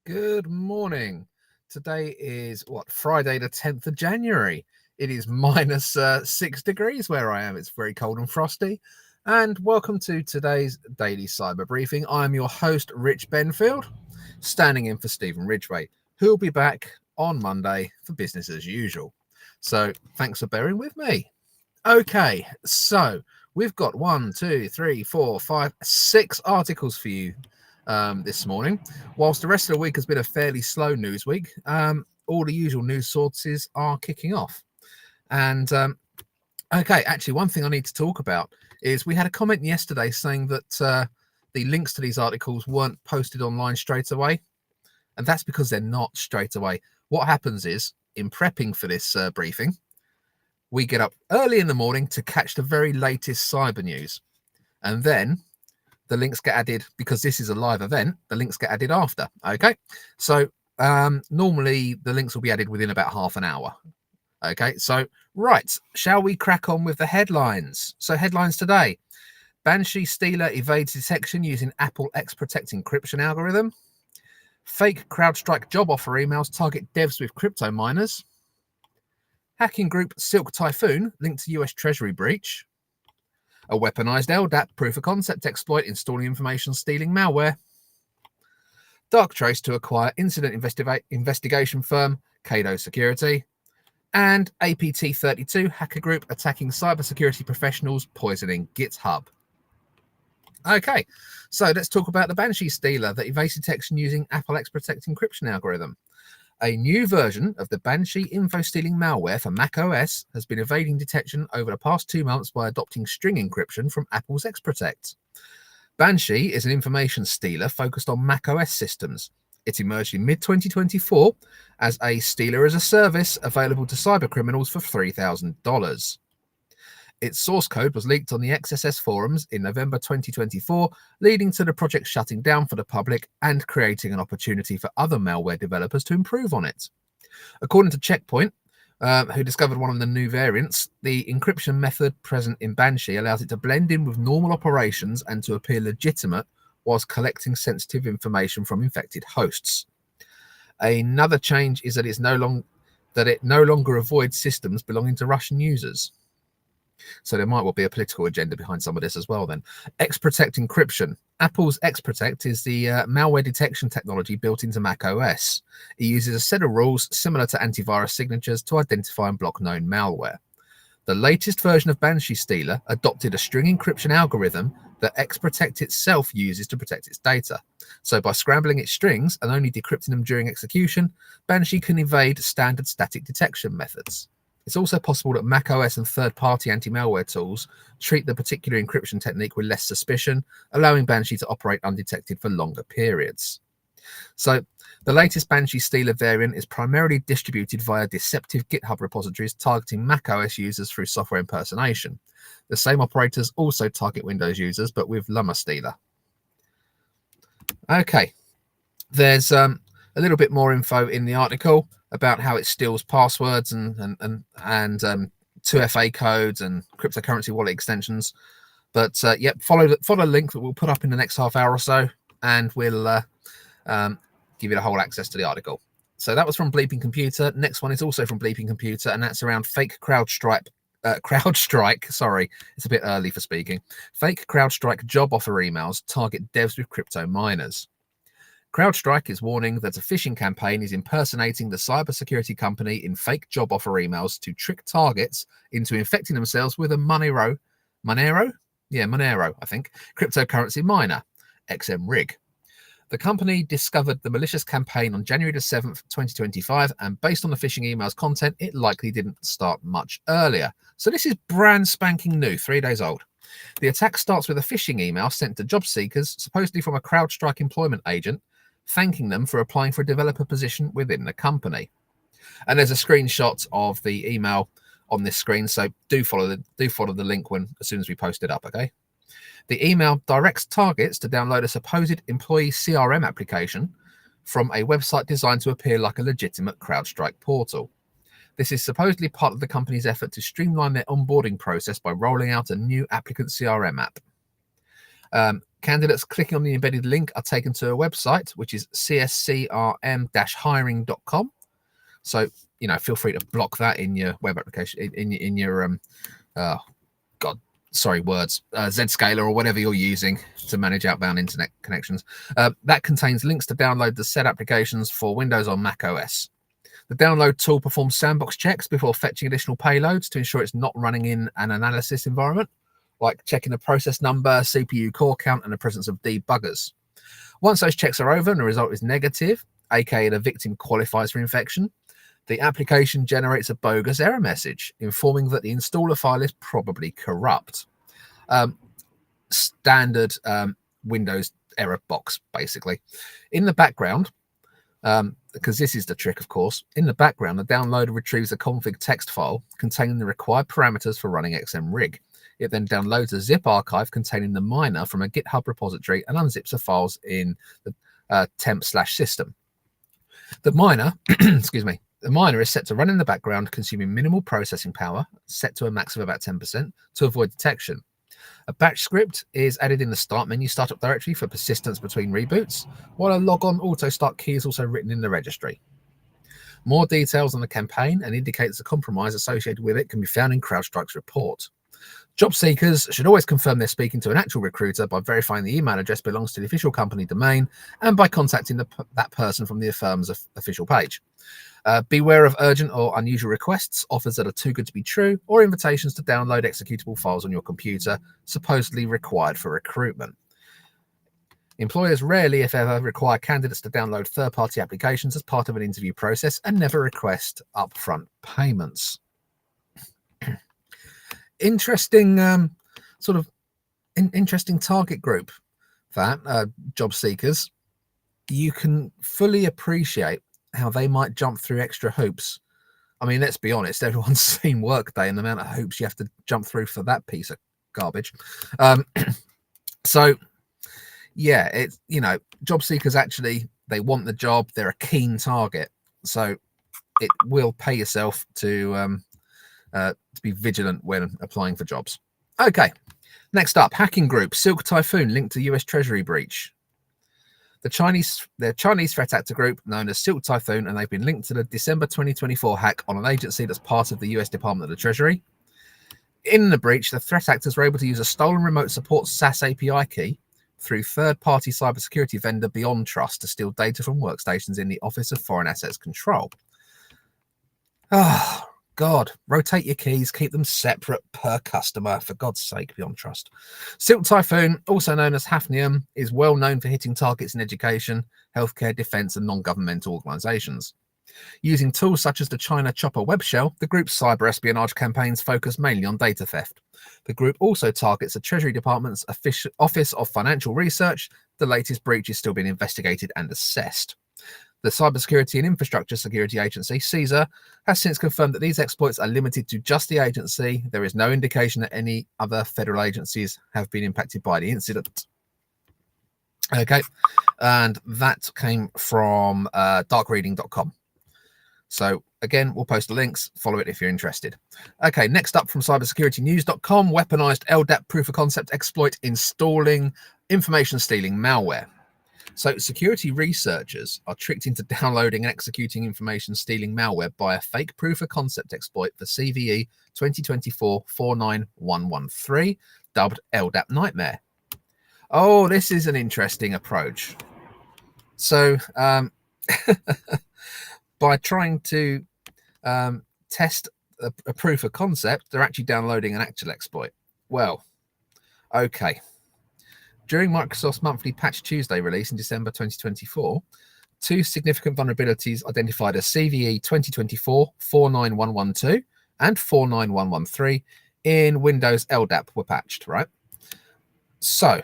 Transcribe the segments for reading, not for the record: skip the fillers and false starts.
Good morning. Today is Friday the 10th of January. It is minus 6 degrees where I am. It's very cold and frosty. And welcome to today's daily cyber briefing. I'm your host, Rich Benfield, standing in for Stephen Ridgway, who'll be back on Monday for business as usual. So thanks for bearing with me. Okay, so we've got 6 articles for you this morning. Whilst the rest of the week has been a fairly slow news week, all the usual news sources are kicking off. And okay, actually, one thing I need to talk about is we had a comment yesterday saying that the links to these articles weren't posted online straight away. And that's because they're not straight away. What happens is, in prepping for this briefing, we get up early in the morning to catch the very latest cyber news. And then the links get added, because this is a live event, the links get added after. Okay, so normally the links will be added within about half an hour. Okay, so right, shall we crack on with the headlines? So headlines today: Banshee Stealer evades detection using Apple XProtect encryption algorithm. Fake CrowdStrike job offer emails target devs with crypto miners. Hacking group Silk Typhoon linked to US Treasury breach. A weaponized LDAP proof of concept exploit installing information stealing malware. Darktrace to acquire incident investigation firm Cado Security. And APT 32 hacker group attacking cybersecurity professionals poisoning GitHub. Okay, so let's talk about the Banshee Stealer that evades detection using Apple XProtect encryption algorithm. A new version of the Banshee info-stealing malware for macOS has been evading detection over the past 2 months by adopting string encryption from Apple's XProtect. Banshee is an information stealer focused on macOS systems. It emerged in mid-2024 as a stealer as a service available to cybercriminals for $3,000. Its source code was leaked on the XSS forums in November 2024, leading to the project shutting down for the public and creating an opportunity for other malware developers to improve on it. According to Checkpoint, who discovered one of the new variants, the encryption method present in Banshee allows it to blend in with normal operations and to appear legitimate whilst collecting sensitive information from infected hosts. Another change is that it no longer avoids systems belonging to Russian users. So there might well be a political agenda behind some of this as well then. XProtect encryption. Apple's XProtect is the malware detection technology built into macOS. It uses a set of rules similar to antivirus signatures to identify and block known malware. The latest version of Banshee Stealer adopted a string encryption algorithm that XProtect itself uses to protect its data. So by scrambling its strings and only decrypting them during execution, Banshee can evade standard static detection methods. It's also possible that macOS and third-party anti-malware tools treat the particular encryption technique with less suspicion, allowing Banshee to operate undetected for longer periods. So the latest Banshee Stealer variant is primarily distributed via deceptive GitHub repositories targeting macOS users through software impersonation. The same operators also target Windows users, but with Llama Stealer. Okay, there's a little bit more info in the article about how it steals passwords and 2FA codes and cryptocurrency wallet extensions. But yep, follow the link that we'll put up in the next half hour or so, and we'll give you the whole access to the article. So that was from Bleeping Computer. Next one is also from Bleeping Computer, and that's around fake CrowdStrike. Sorry, it's a bit early for speaking. Fake CrowdStrike job offer emails target devs with crypto miners. CrowdStrike is warning that a phishing campaign is impersonating the cybersecurity company in fake job offer emails to trick targets into infecting themselves with a Monero, I think, cryptocurrency miner, XMRig. The company discovered the malicious campaign on January the 7th, 2025, and based on the phishing email's content, it likely didn't start much earlier. So this is brand spanking new, 3 days old. The attack starts with a phishing email sent to job seekers, supposedly from a CrowdStrike employment agent, thanking them for applying for a developer position within the company. And there's a screenshot of the email on this screen, so do follow the link as soon as we post it up, okay? The email directs targets to download a supposed employee CRM application from a website designed to appear like a legitimate CrowdStrike portal. This is supposedly part of the company's effort to streamline their onboarding process by rolling out a new applicant CRM app. Candidates clicking on the embedded link are taken to a website, which is cscrm-hiring.com. So, feel free to block that in your web application, in your Zscaler or whatever you're using to manage outbound internet connections. That contains links to download the said applications for Windows or macOS. The download tool performs sandbox checks before fetching additional payloads to ensure it's not running in an analysis environment, like checking the process number, CPU core count, and the presence of debuggers. Once those checks are over and the result is negative, aka the victim qualifies for infection, the application generates a bogus error message informing that the installer file is probably corrupt. Standard Windows error box, basically. In the background, because this is the trick, of course, in the background, the downloader retrieves a config text file containing the required parameters for running XMRig. It then downloads a zip archive containing the miner from a GitHub repository and unzips the files in the temp/system. The miner, the miner is set to run in the background, consuming minimal processing power, set to a max of about 10% to avoid detection. A batch script is added in the start menu startup directory for persistence between reboots, while a logon auto start key is also written in the registry. More details on the campaign and indicators of compromise associated with it can be found in CrowdStrike's report. Job seekers should always confirm they're speaking to an actual recruiter by verifying the email address belongs to the official company domain and by contacting that person from the firm's official page. Beware of urgent or unusual requests, offers that are too good to be true, or invitations to download executable files on your computer, supposedly required for recruitment. Employers rarely, if ever, require candidates to download third-party applications as part of an interview process and never request upfront payments. Interesting interesting target group, that job seekers. You can fully appreciate how they might jump through extra hoops. I mean, let's be honest, everyone's seen Workday and the amount of hoops you have to jump through for that piece of garbage. So yeah, it's, job seekers actually, they want the job, they're a keen target, so it will pay yourself to be vigilant when applying for jobs. Okay, next up, hacking group Silk Typhoon linked to US Treasury breach. The Chinese threat actor group known as Silk Typhoon, and they've been linked to the December 2024 hack on an agency that's part of the US Department of the Treasury. In the breach, the threat actors were able to use a stolen remote support SaaS API key through third-party cybersecurity vendor Beyond Trust to steal data from workstations in the Office of Foreign Assets Control. Oh, God, rotate your keys, keep them separate per customer, for God's sake, Beyond Trust. Silk Typhoon, also known as Hafnium, is well known for hitting targets in education, healthcare, defense, and non-governmental organizations. Using tools such as the China Chopper web shell, the group's cyber espionage campaigns focus mainly on data theft. The group also targets the Treasury Department's Office of Financial Research. The latest breach is still being investigated and assessed. The Cybersecurity and Infrastructure Security Agency, CISA, has since confirmed that these exploits are limited to just the agency. There is no indication that any other federal agencies have been impacted by the incident. Okay, and that came from darkreading.com. So again, we'll post the links, follow it if you're interested. Okay, next up from cybersecuritynews.com, weaponized LDAP proof of concept exploit installing information stealing malware. So security researchers are tricked into downloading and executing information stealing malware by a fake proof of concept exploit for CVE 2024-49113, dubbed LDAP Nightmare. Oh, this is an interesting approach. So by trying to test a proof of concept, they're actually downloading an actual exploit. Well, okay. During Microsoft's monthly Patch Tuesday release in December 2024, two significant vulnerabilities identified as CVE 2024-49112 and 49113 in Windows LDAP were patched, right? So,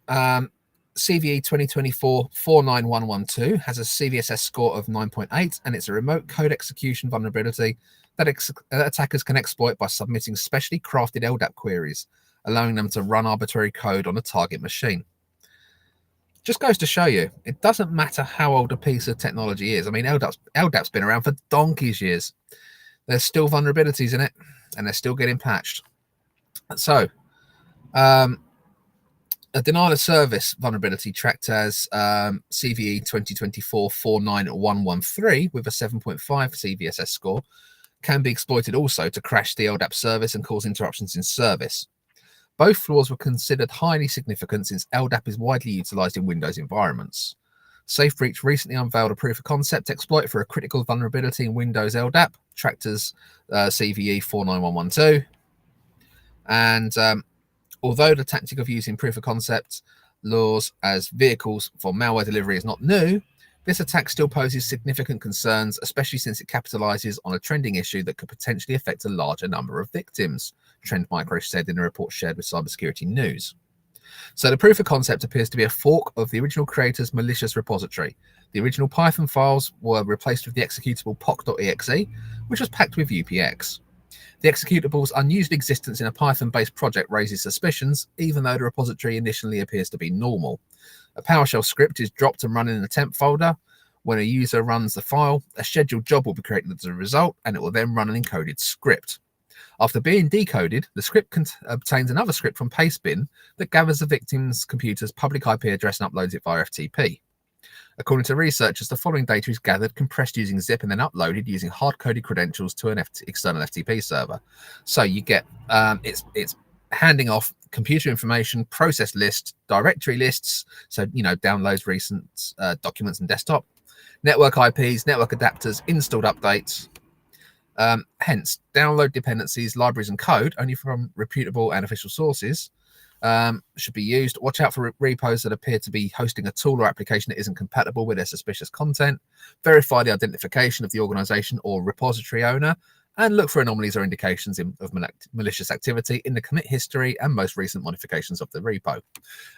CVE 2024-49112 has a CVSS score of 9.8, and it's a remote code execution vulnerability that attackers can exploit by submitting specially crafted LDAP queries, allowing them to run arbitrary code on a target machine. Just goes to show you, it doesn't matter how old a piece of technology is. I mean, LDAP's been around for donkey's years. There's still vulnerabilities in it, and they're still getting patched. So, A denial of service vulnerability tracked as CVE 2024-49113 with a 7.5 CVSS score can be exploited also to crash the LDAP service and cause interruptions in service. Both flaws were considered highly significant since LDAP is widely utilized in Windows environments. SafeBreach recently unveiled a proof of concept exploit for a critical vulnerability in Windows LDAP, tracked as CVE 49112. And although the tactic of using proof of concept laws as vehicles for malware delivery is not new, this attack still poses significant concerns, especially since it capitalizes on a trending issue that could potentially affect a larger number of victims, Trend Micro said in a report shared with Cybersecurity News. So the proof of concept appears to be a fork of the original creator's malicious repository. The original Python files were replaced with the executable poc.exe, which was packed with UPX. The executable's unusual existence in a Python-based project raises suspicions, even though the repository initially appears to be normal. A PowerShell script is dropped and run in a temp folder. When a user runs the file, a scheduled job will be created as a result, and it will then run an encoded script. After being decoded, the script obtains another script from Pastebin that gathers the victim's computer's public IP address and uploads it via FTP. According to researchers, the following data is gathered, compressed using zip, and then uploaded using hard-coded credentials to an external FTP server. So you get it's handing off computer information, process lists, directory lists, so downloads, recent documents, and desktop, network IPs, network adapters, installed updates. Hence, download dependencies, libraries, and code only from reputable and official sources should be used. Watch out for repos that appear to be hosting a tool or application that isn't compatible with their suspicious content. Verify the identification of the organization or repository owner, and look for anomalies or indications of malicious activity in the commit history and most recent modifications of the repo.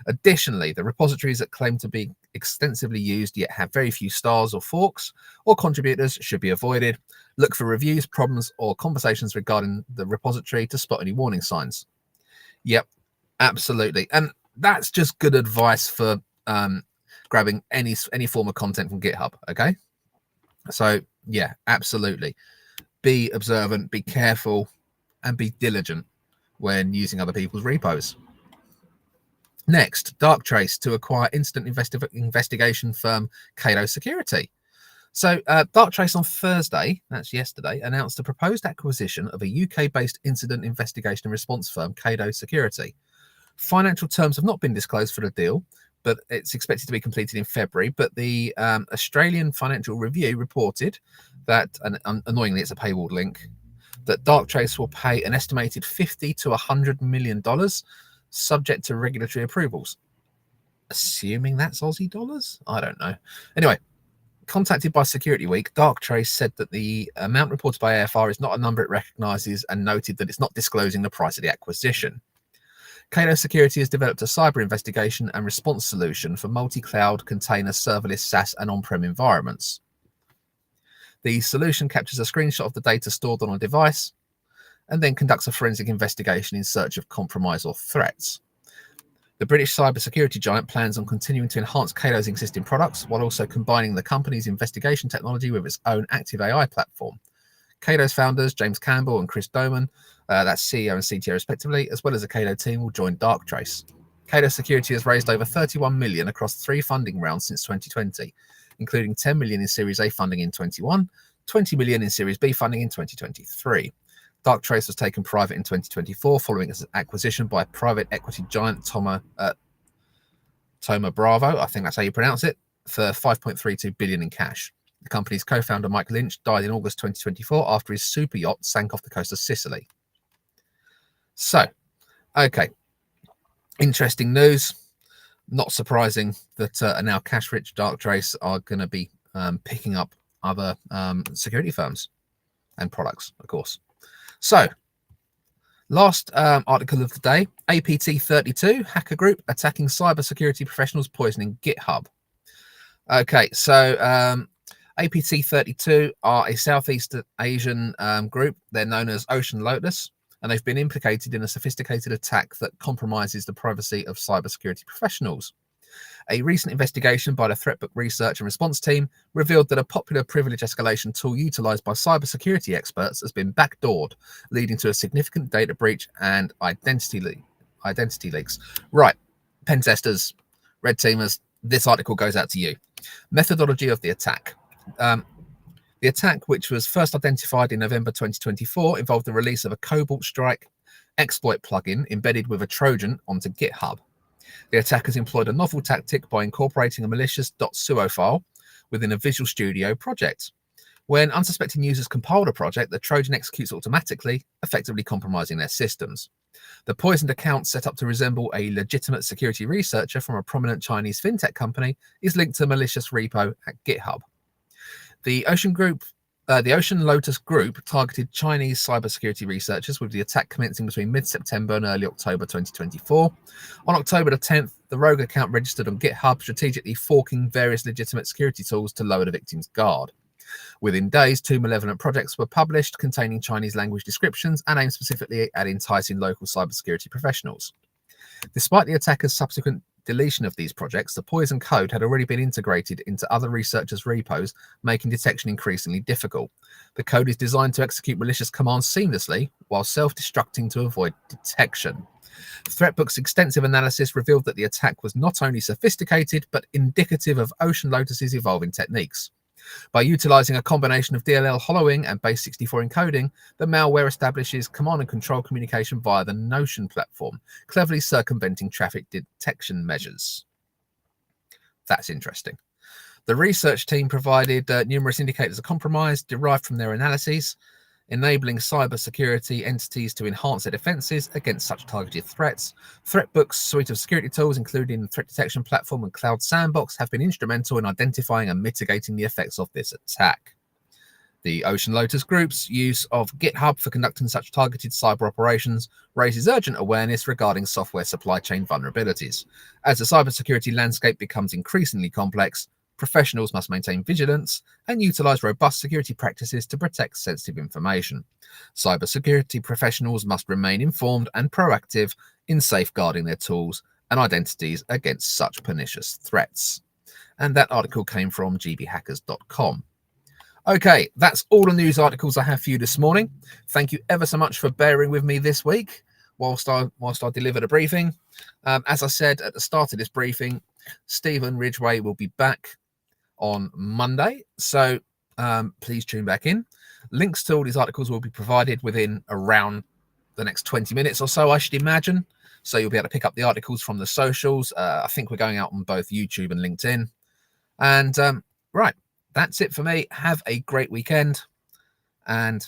Additionally, the repositories that claim to be extensively used yet have very few stars or forks or contributors should be avoided. Look for reviews, problems, or conversations regarding the repository to spot any warning signs. Yep, absolutely. And that's just good advice for grabbing any form of content from GitHub, okay? So, yeah, absolutely. Be observant, be careful, and be diligent when using other people's repos. Next, Darktrace to acquire incident investigation firm Cado Security. So Darktrace on Thursday, that's yesterday, announced a proposed acquisition of a UK-based incident investigation and response firm, Cado Security. Financial terms have not been disclosed for the deal, but it's expected to be completed in February. But the Australian Financial Review reported that, and annoyingly it's a paywall link, that Darktrace will pay an estimated $50 to $100 million subject to regulatory approvals. Assuming that's Aussie dollars? I don't know. Anyway, contacted by Security Week, Darktrace said that the amount reported by AFR is not a number it recognises and noted that it's not disclosing the price of the acquisition. Cado Security has developed a cyber investigation and response solution for multi-cloud, container, serverless, SaaS, and on-prem environments. The solution captures a screenshot of the data stored on a device and then conducts a forensic investigation in search of compromise or threats. The British cybersecurity giant plans on continuing to enhance Cado's existing products while also combining the company's investigation technology with its own active AI platform. Cado's founders, James Campbell and Chris Doman, that's CEO and CTO respectively, as well as the Cado team, will join Darktrace. Cado Security has raised over $31 million across 3 funding rounds since 2020, including $10 million in Series A funding in 2021, $20 million in Series B funding in 2023. Darktrace was taken private in 2024 following its acquisition by private equity giant Thoma Bravo, I think that's how you pronounce it, for $5.32 billion in cash. The company's co-founder, Mike Lynch, died in August 2024 after his super yacht sank off the coast of Sicily. So, okay, interesting news. Not surprising that now cash-rich Darktrace are going to be picking up other security firms and products, of course. So, last article of the day, APT 32, hacker group attacking cybersecurity professionals poisoning GitHub. Okay, so APT 32 are a Southeast Asian group. They're known as Ocean Lotus, and they've been implicated in a sophisticated attack that compromises the privacy of cybersecurity professionals. A recent investigation by the Threatbook Research and Response Team revealed that a popular privilege escalation tool utilized by cybersecurity experts has been backdoored, leading to a significant data breach and identity leaks. Right. pen testers, red teamers, this article goes out to you. Methodology of the attack. The attack, which was first identified in November 2024, involved the release of a Cobalt Strike exploit plugin embedded with a Trojan onto GitHub. The attackers employed a novel tactic by incorporating a malicious .sudo file within a Visual Studio project. When unsuspecting users compiled a project, the Trojan executes automatically, effectively compromising their systems. The poisoned account, set up to resemble a legitimate security researcher from a prominent Chinese fintech company, is linked to a malicious repo at GitHub. The Ocean Lotus Group targeted Chinese cybersecurity researchers, with the attack commencing between mid-September and early October 2024. On October the 10th, the rogue account registered on GitHub, strategically forking various legitimate security tools to lower the victim's guard. Within days, 2 malevolent projects were published containing Chinese language descriptions and aimed specifically at enticing local cybersecurity professionals. Despite the attacker's subsequent deletion of these projects, the poison code had already been integrated into other researchers' repos, making detection increasingly difficult. The code is designed to execute malicious commands seamlessly while self-destructing to avoid detection. Threatbook's extensive analysis revealed that the attack was not only sophisticated, but indicative of Ocean Lotus's evolving techniques. By utilizing a combination of DLL hollowing and base64 encoding, the malware establishes command and control communication via the Notion platform, cleverly circumventing traffic detection measures. That's interesting. The research team provided numerous indicators of compromise derived from their analyses, enabling cybersecurity entities to enhance their defenses against such targeted threats. Threatbook's suite of security tools, including threat detection platform and cloud sandbox, have been instrumental in identifying and mitigating the effects of this attack. The Ocean Lotus Group's use of GitHub for conducting such targeted cyber operations raises urgent awareness regarding software supply chain vulnerabilities. As the cybersecurity landscape becomes increasingly complex, professionals must maintain vigilance and utilize robust security practices to protect sensitive information. Cybersecurity professionals must remain informed and proactive in safeguarding their tools and identities against such pernicious threats. And that article came from gbhackers.com. Okay, that's all the news articles I have for you this morning. Thank you ever so much for bearing with me this week whilst I delivered a briefing. As I said at the start of this briefing, Stephen Ridgway will be back on Monday, so please tune back in. Links to all these articles will be provided within around the next 20 minutes or so, I should imagine, so you'll be able to pick up the articles from the socials. I think we're going out on both YouTube and LinkedIn. And right, that's it for me. Have a great weekend, and